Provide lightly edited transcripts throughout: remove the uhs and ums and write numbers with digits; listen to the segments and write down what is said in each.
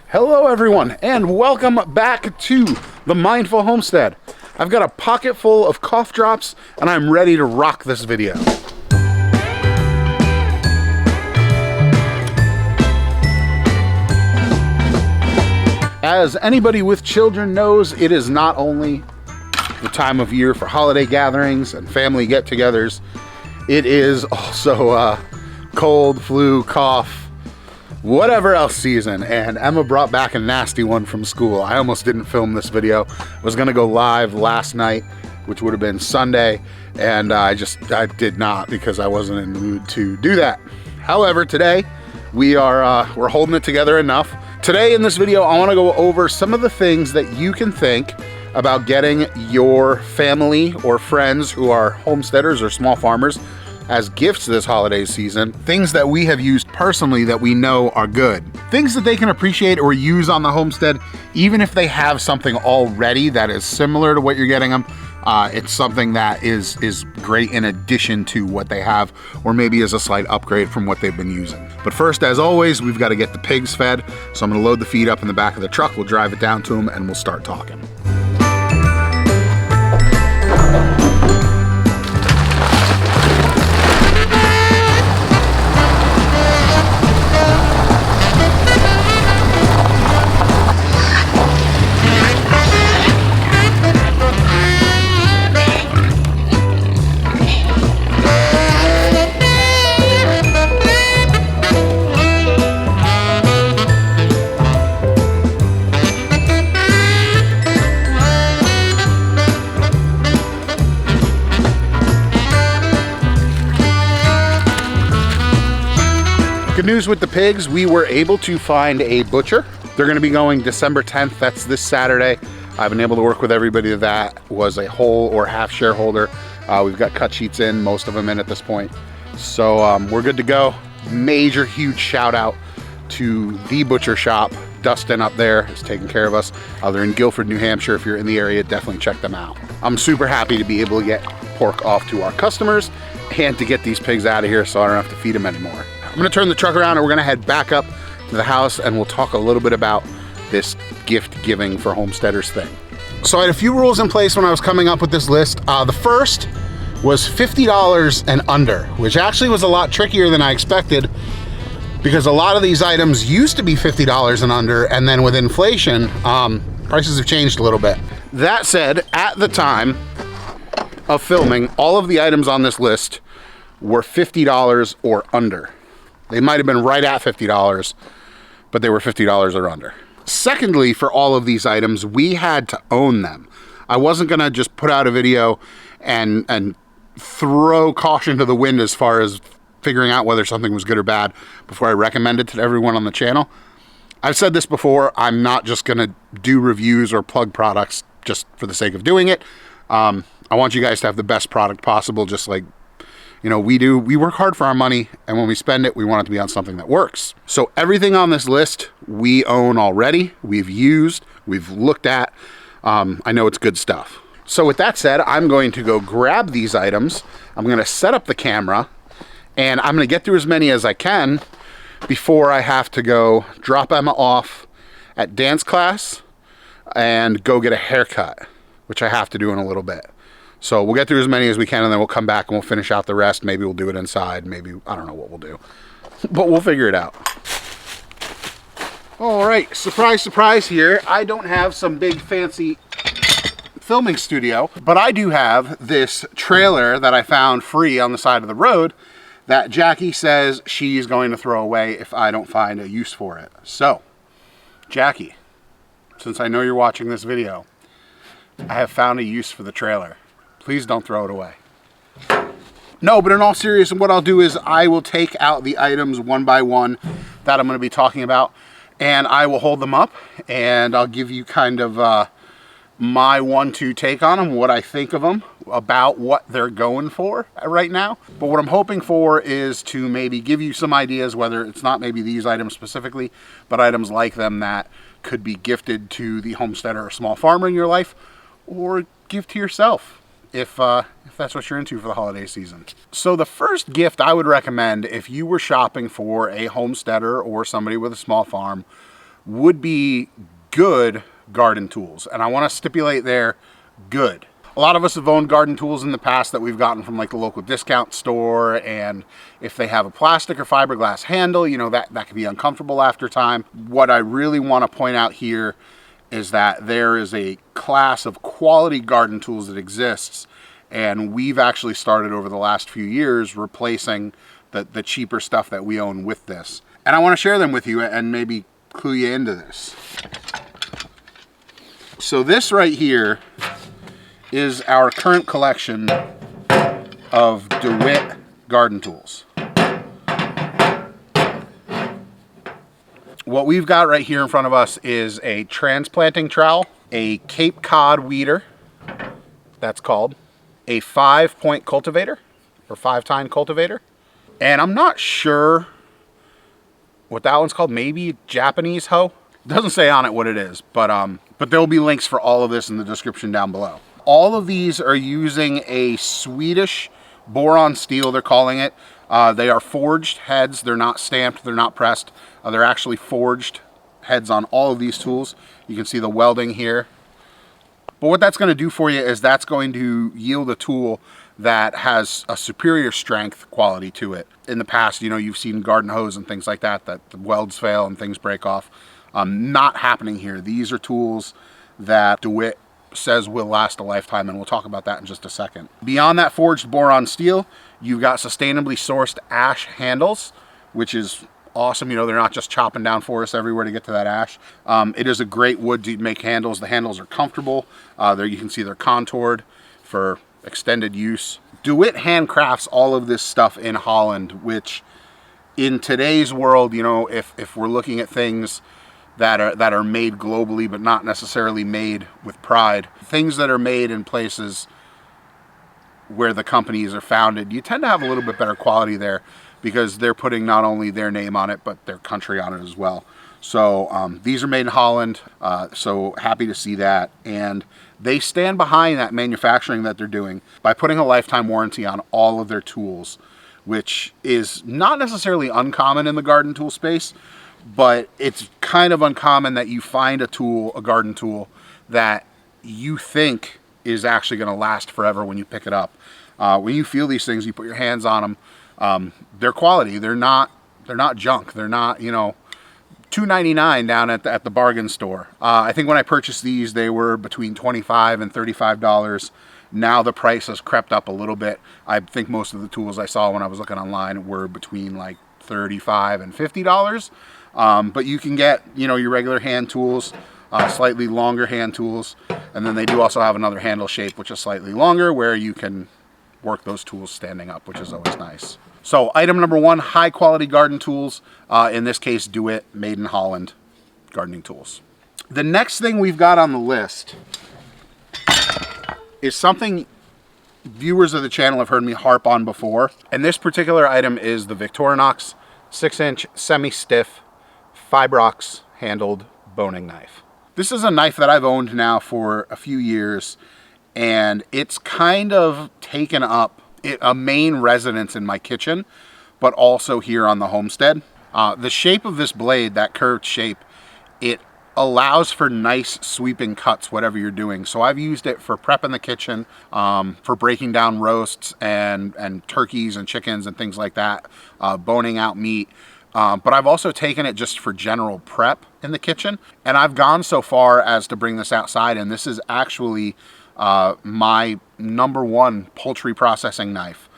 Hello everyone, and welcome back to the Mindful Homestead. I've got a pocket full of cough drops, and I'm ready to rock this video. As anybody with children knows, it is not only the time of year for holiday gatherings and family get-togethers, it is also cold, flu, cough, whatever else season, and Emma brought back a nasty one from school. I almost didn't film this video. I was gonna go live last night, which would have been Sunday, and I did not because I wasn't in the mood to do that. However, today we're holding it together enough. Today in this video, I want to go over some of the things that you can think about getting your family or friends who are homesteaders or small farmers as gifts this holiday season. Things that we have used personally that we know are good. Things that they can appreciate or use on the homestead, even if they have something already that is similar to what you're getting them. It's something that is great in addition to what they have, or maybe as a slight upgrade from what they've been using. But first, as always, we've got to get the pigs fed. So I'm gonna load the feed up in the back of the truck. We'll drive it down to them and we'll start talking. Good news with the pigs, we were able to find a butcher. They're gonna be going December 10th, that's this Saturday. I've been able to work with everybody that was a whole or half shareholder. We've got cut sheets in, most of them in at this point. So we're good to go. Major, huge shout out to the butcher shop. Dustin up there is taking care of us. They're in Guilford, New Hampshire. If you're in the area, definitely check them out. I'm super happy to be able to get pork off to our customers and to get these pigs out of here so I don't have to feed them anymore. I'm gonna turn the truck around and we're gonna head back up to the house and we'll talk a little bit about this gift giving for homesteaders thing. So I had a few rules in place when I was coming up with this list. The first was $50 and under, which actually was a lot trickier than I expected because a lot of these items used to be $50 and under, and then with inflation, prices have changed a little bit. That said, at the time of filming, all of the items on this list were $50 or under. They might have been right at $50, but they were $50 or under. Secondly, for all of these items, we had to own them. I wasn't gonna just put out a video and throw caution to the wind as far as figuring out whether something was good or bad before I recommend it to everyone on the channel. I've said this before, I'm not just gonna do reviews or plug products just for the sake of doing it. I want you guys to have the best product possible, just like you know, we do. We work hard for our money, and when we spend it, we want it to be on something that works. So everything on this list, we own already, we've used, we've looked at. I know it's good stuff. So with that said, I'm going to go grab these items. I'm gonna set up the camera, and I'm gonna get through as many as I can before I have to go drop Emma off at dance class and go get a haircut, which I have to do in a little bit. So we'll get through as many as we can, and then we'll come back and we'll finish out the rest. Maybe we'll do it inside. Maybe, I don't know what we'll do, but we'll figure it out. All right, surprise, surprise here. I don't have some big fancy filming studio, but I do have this trailer that I found free on the side of the road that Jackie says she's going to throw away if I don't find a use for it. So, Jackie, since I know you're watching this video, I have found a use for the trailer. Please don't throw it away. No, but in all seriousness, what I'll do is I will take out the items one by one that I'm going to be talking about, and I will hold them up, and I'll give you kind of my 1-2 take on them, what I think of them, about what they're going for right now. But what I'm hoping for is to maybe give you some ideas, whether it's not maybe these items specifically, but items like them that could be gifted to the homesteader or small farmer in your life, or give to yourself if that's what you're into for the holiday season. So the first gift I would recommend if you were shopping for a homesteader or somebody with a small farm would be good garden tools. And I want to stipulate there, good. A lot of us have owned garden tools in the past that we've gotten from like the local discount store, and if they have a plastic or fiberglass handle, you know, that can be uncomfortable after time. What I really want to point out here is that there is a class of quality garden tools that exists, and we've actually started over the last few years replacing the cheaper stuff that we own with this. And I want to share them with you and maybe clue you into this. So this right here is our current collection of DeWitt garden tools. What we've got right here in front of us is a transplanting trowel, a Cape Cod weeder, that's called, a 5-point cultivator, or 5-tine cultivator, and I'm not sure what that one's called, maybe Japanese hoe. It doesn't say on it what it is, but there will be links for all of this in the description down below. All of these are using a Swedish boron steel, they're calling it. They are forged heads. They're not stamped, they're not pressed. They're actually forged heads on all of these tools. You can see the welding here. But what that's going to do for you is that's going to yield a tool that has a superior strength quality to it. In the past, you know, you've seen garden hose and things like that, that the welds fail and things break off. Not happening here. These are tools that DeWitt says will last a lifetime, and we'll talk about that in just a second. Beyond that forged boron steel, you've got sustainably sourced ash handles, which is awesome. You know, they're not just chopping down forests everywhere to get to that ash. It is a great wood to make handles. The handles are comfortable. There you can see they're contoured for extended use. DeWitt handcrafts all of this stuff in Holland, which in today's world, you know, if we're looking at things that are made globally but not necessarily made with pride, things that are made in places where the companies are founded, you tend to have a little bit better quality there because they're putting not only their name on it but their country on it as well. So these are made in Holland, so happy to see that. And they stand behind that manufacturing that they're doing by putting a lifetime warranty on all of their tools, which is not necessarily uncommon in the garden tool space, but it's kind of uncommon that you find a tool, a garden tool, that you think is actually going to last forever when you pick it up. When you feel these things, you put your hands on them, they're quality. They're not junk. They're not, you know, $2.99 down at the bargain store. I think when I purchased these, they were between $25 and $35. Now the price has crept up a little bit. I think most of the tools I saw when I was looking online were between like $35 and $50. But you can get, you know, your regular hand tools, slightly longer hand tools, and then they do also have another handle shape which is slightly longer where you can work those tools standing up, which is always nice. So item number one, high quality garden tools, in this case DeWitt, made in Holland gardening tools. The next thing we've got on the list is something viewers of the channel have heard me harp on before, and this particular item is the Victorinox 6-inch semi-stiff Fibrox handled boning knife. This is a knife that I've owned now for a few years, and it's kind of taken up a main residence in my kitchen, but also here on the homestead. The shape of this blade, that curved shape, it allows for nice sweeping cuts whatever you're doing. So I've used it for prep in the kitchen, for breaking down roasts and turkeys and chickens and things like that, boning out meat. But I've also taken it just for general prep in the kitchen, and I've gone so far as to bring this outside, and this is actually my #1 poultry processing knife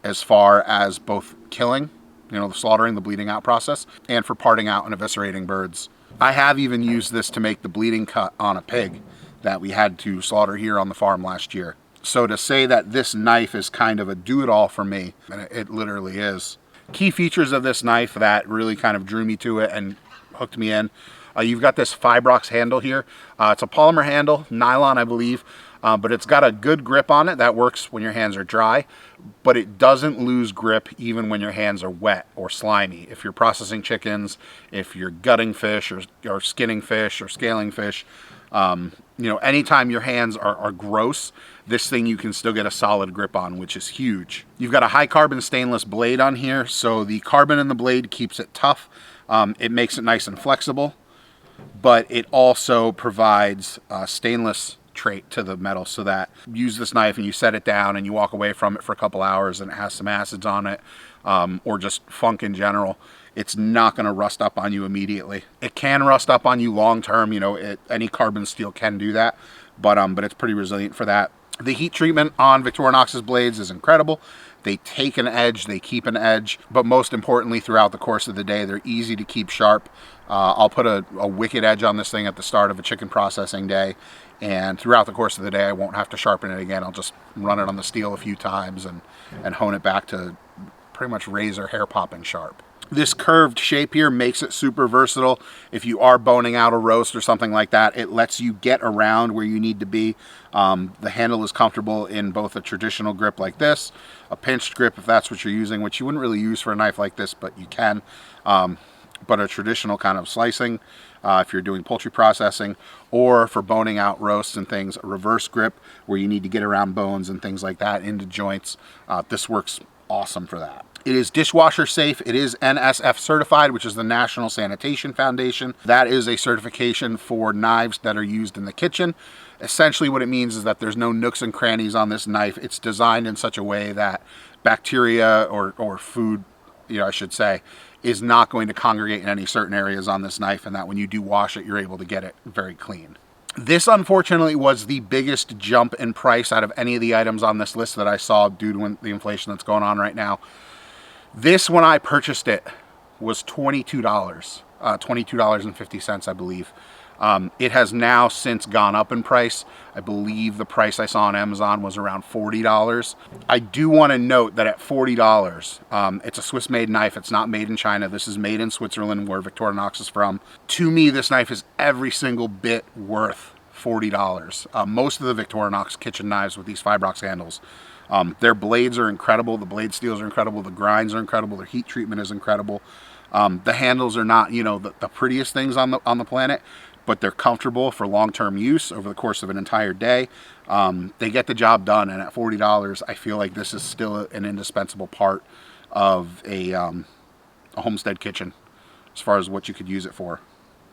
as far as both killing, you know, the slaughtering, the bleeding out process, and for parting out and eviscerating birds. I have even used this to make the bleeding cut on a pig that we had to slaughter here on the farm last year. So to say that this knife is kind of a do-it-all for me, and it literally is. Key features of this knife that really kind of drew me to it and hooked me in. You've got this Fibrox handle here. It's a polymer handle, nylon I believe, but it's got a good grip on it that works when your hands are dry, but it doesn't lose grip even when your hands are wet or slimy. If you're processing chickens, if you're gutting fish or skinning fish or scaling fish, you know, anytime your hands are gross, this thing you can still get a solid grip on, which is huge. You've got a high carbon stainless blade on here, so the carbon in the blade keeps it tough. It makes it nice and flexible. but it also provides stainless trait to the metal, so that you use this knife and you set it down and you walk away from it for a couple hours and it has some acids on it, or just funk in general, it's not going to rust up on you immediately. It can rust up on you long term, you know, any carbon steel can do that, but it's pretty resilient for that. The heat treatment on Victorinox's blades is incredible. They take an edge, they keep an edge, but most importantly, throughout the course of the day, they're easy to keep sharp. I'll put a wicked edge on this thing at the start of a chicken processing day, and throughout the course of the day, I won't have to sharpen it again. I'll just run it on the steel a few times and hone it back to pretty much razor hair popping sharp. This curved shape here makes it super versatile. If you are boning out a roast or something like that, it lets you get around where you need to be. The handle is comfortable in both a traditional grip like this, a pinched grip if that's what you're using, which you wouldn't really use for a knife like this, but you can. But a traditional kind of slicing, if you're doing poultry processing, or for boning out roasts and things, a reverse grip where you need to get around bones and things like that into joints. This works awesome for that. It is dishwasher safe. It is NSF certified, which is the National Sanitation Foundation. That is a certification for knives that are used in the kitchen. Essentially what it means is that there's no nooks and crannies on this knife. It's designed in such a way that bacteria or food, you know, I should say, is not going to congregate in any certain areas on this knife, and that when you do wash it, you're able to get it very clean. This, unfortunately, was the biggest jump in price out of any of the items on this list that I saw due to the inflation that's going on right now. This, when I purchased it, was $22, $22.50, I believe. It has now since gone up in price. I believe the price I saw on Amazon was around $40. I do want to note that at $40, it's a Swiss-made knife. It's not made in China. This is made in Switzerland, where Victorinox is from. To me, this knife is every single bit worth $40. Most of the Victorinox kitchen knives with these Fibrox handles, their blades are incredible. The blade steels are incredible. The grinds are incredible. Their heat treatment is incredible. The handles are not, you know, the prettiest things on the planet, but they're comfortable for long-term use over the course of an entire day. They get the job done, and at $40, I feel like this is still an indispensable part of a homestead kitchen as far as what you could use it for.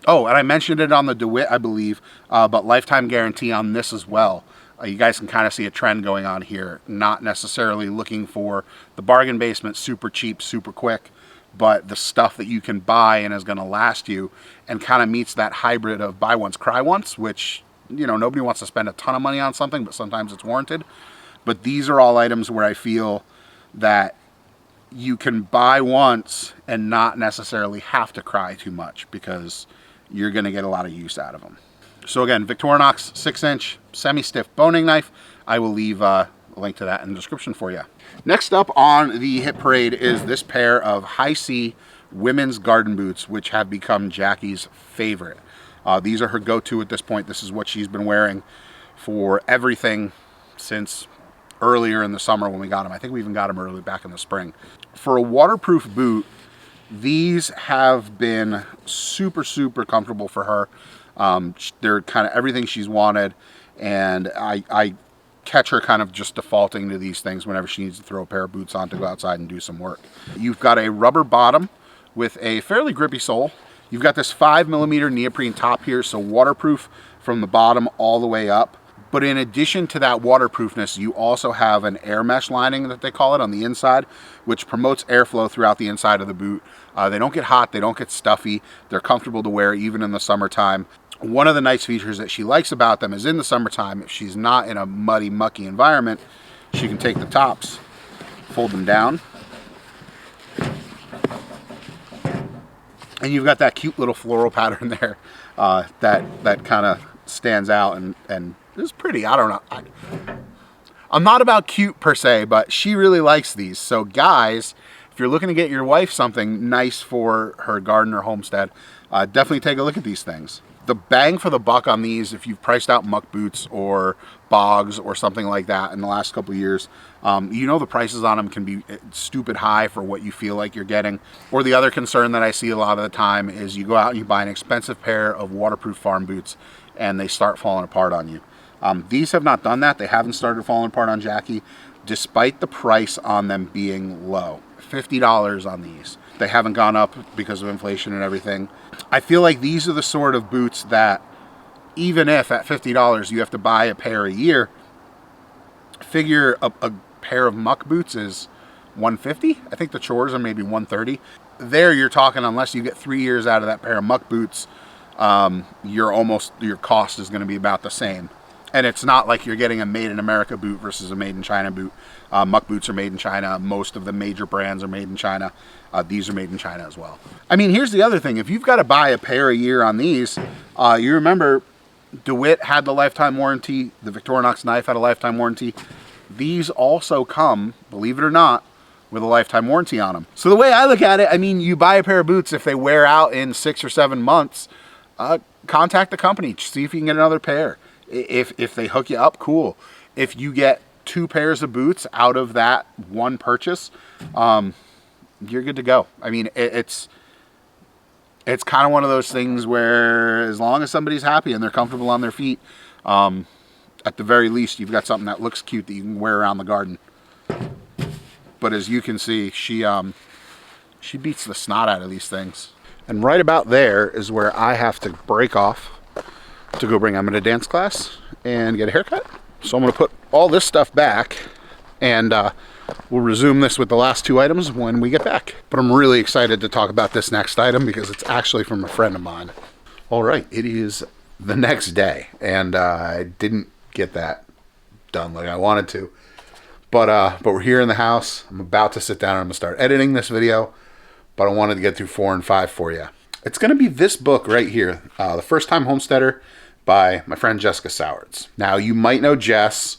Oh, and I mentioned it on the DeWitt, I believe, but lifetime guarantee on this as well. You guys can kind of see a trend going on here, not necessarily looking for the bargain basement, super cheap, super quick, but the stuff that you can buy and is going to last you, and kind of meets that hybrid of buy once, cry once, which, you know, nobody wants to spend a ton of money on something, but sometimes it's warranted. But these are all items where I feel that you can buy once and not necessarily have to cry too much, because you're going to get a lot of use out of them. So again, Victorinox 6-inch semi-stiff boning knife. I will leave a link to that in the description for you. Next up on the hit parade is this pair of Hi-C women's garden boots, which have become Jackie's favorite. These are her go-to at this point. This is what she's been wearing for everything since earlier in the summer when we got them. I think we even got them early back in the spring. For a waterproof boot, these have been super, super comfortable for her. They're kind of everything she's wanted, and I catch her kind of just defaulting to these things whenever she needs to throw a pair of boots on to go outside and do some work. You've got a rubber bottom with a fairly grippy sole. You've got this 5mm neoprene top here, so waterproof from the bottom all the way up. But in addition to that waterproofness, you also have an air mesh lining, that they call it, on the inside, which promotes airflow throughout the inside of the boot. They don't get hot, they don't get stuffy, they're comfortable to wear even in the summertime. One of the nice features that she likes about them is in the summertime, if she's not in a muddy, mucky environment, she can take the tops, fold them down, and you've got that cute little floral pattern there that kind of stands out and is pretty. I don't know. I'm not about cute per se, but she really likes these. So guys, if you're looking to get your wife something nice for her garden or homestead, definitely take a look at these things. The bang for the buck on these, if you've priced out muck boots or bogs or something like that in the last couple of years, you know the prices on them can be stupid high for what you feel like you're getting. Or the other concern that I see a lot of the time is you go out and you buy an expensive pair of waterproof farm boots and they start falling apart on you. These have not done that. They haven't started falling apart on Jackie, despite the price on them being low. $50 on these. They haven't gone up because of inflation and everything. I feel like these are the sort of boots that, even if at $50 you have to buy a pair a year, figure a pair of muck boots is $150. I think the chores are maybe $130. There you're talking, unless you get 3 years out of that pair of muck boots, your cost is going to be about the same. And it's not like you're getting a made in America boot versus a made in China boot. Muck boots are made in China. Most of the major brands are made in China. These are made in China as well. I mean, here's the other thing. If you've got to buy a pair a year on these, you remember DeWitt had the lifetime warranty. The Victorinox knife had a lifetime warranty. These also come, believe it or not, with a lifetime warranty on them. So the way I look at it, I mean, you buy a pair of boots, if they wear out in 6 or 7 months, contact the company, see if you can get another pair. If they hook you up, cool. If you get 2 pairs of boots out of that one purchase, you're good to go. I mean, it's kind of one of those things where as long as somebody's happy and they're comfortable on their feet, at the very least, you've got something that looks cute that you can wear around the garden. But as you can see, she beats the snot out of these things. And right about there is where I have to break off to go bring Emma to dance class and get a haircut. So I'm going to put all this stuff back, and we'll resume this with the last 2 items when we get back. But I'm really excited to talk about this next item because it's actually from a friend of mine. All right, it is the next day, and I didn't get that done like I wanted to. But we're here in the house. I'm about to sit down and I'm going to start editing this video, but I wanted to get through 4 and 5 for you. It's going to be this book right here, The First Time Homesteader by my friend Jessica Sowards. Now, you might know Jess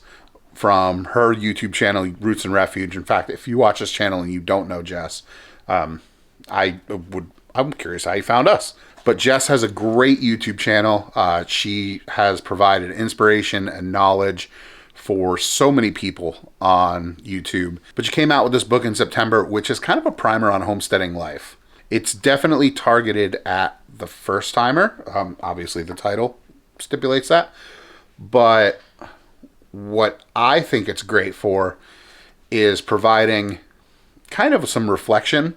from her YouTube channel, Roots and Refuge. In fact, if you watch this channel and you don't know Jess, I'm curious how you found us. But Jess has a great YouTube channel. She has provided inspiration and knowledge for so many people on YouTube. But she came out with this book in September, which is kind of a primer on homesteading life. It's definitely targeted at the first timer. Obviously the title stipulates that. But what I think it's great for is providing kind of some reflection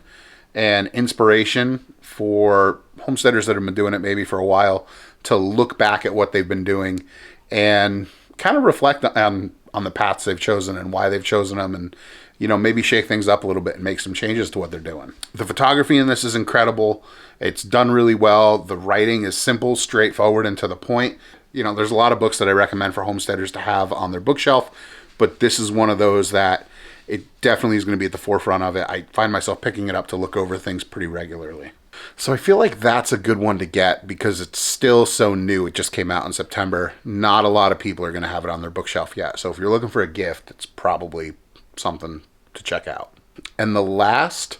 and inspiration for homesteaders that have been doing it maybe for a while to look back at what they've been doing and kind of reflect on the paths they've chosen and why they've chosen them, and maybe shake things up a little bit and make some changes to what they're doing. The photography in this is incredible. It's done really well. The writing is simple, straightforward, and to the point. There's a lot of books that I recommend for homesteaders to have on their bookshelf, but this is one of those that it definitely is going to be at the forefront of it. I find myself picking it up to look over things pretty regularly. So I feel like that's a good one to get because it's still so new. It just came out in September. Not a lot of people are going to have it on their bookshelf yet. So if you're looking for a gift, it's probably something to check out. And the last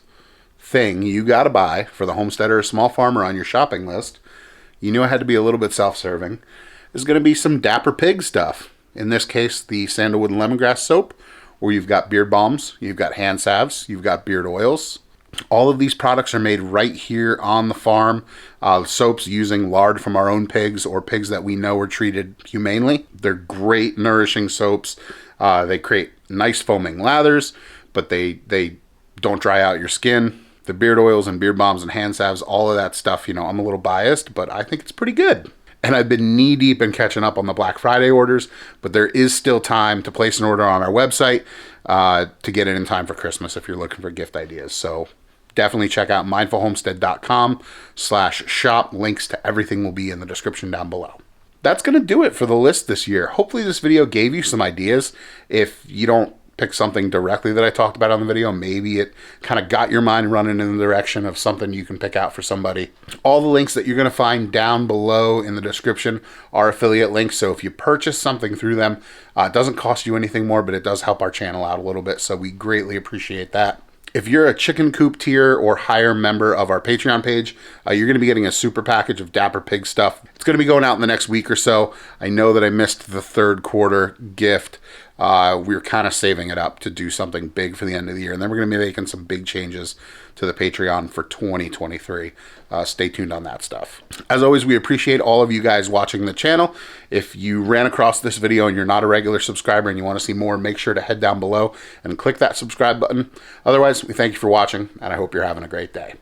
thing you got to buy for the homesteader or small farmer on your shopping list, it had to be a little bit self-serving, is going to be some Dapper Pig stuff. In this case, the sandalwood and lemongrass soap, where you've got beard balms, you've got hand salves, you've got beard oils. All of these products are made right here on the farm. Soaps using lard from our own pigs or pigs that we know are treated humanely. They're great, nourishing soaps. They create nice foaming lathers, but they don't dry out your skin. The beard oils and beard balms and hand salves, all of that stuff, I'm a little biased, but I think it's pretty good. And I've been knee deep in catching up on the Black Friday orders, but there is still time to place an order on our website to get it in time for Christmas if you're looking for gift ideas. So definitely check out mindfulhomestead.com/shop. Links to everything will be in the description down below. That's going to do it for the list this year. Hopefully this video gave you some ideas. If you don't pick something directly that I talked about on the video, maybe it kind of got your mind running in the direction of something you can pick out for somebody. All the links that you're going to find down below in the description are affiliate links. So if you purchase something through them, it doesn't cost you anything more, but it does help our channel out a little bit. So we greatly appreciate that. If you're a chicken coop tier or higher member of our Patreon page, you're going to be getting a super package of Dapper Pig stuff. It's going to be going out in the next week or so. I know that I missed the third quarter gift we're kind of saving it up to do something big for the end of the year. And then we're going to be making some big changes to the Patreon for 2023. Stay tuned on that stuff. As always, we appreciate all of you guys watching the channel. If you ran across this video and you're not a regular subscriber and you want to see more, make sure to head down below and click that subscribe button. Otherwise, we thank you for watching, and I hope you're having a great day.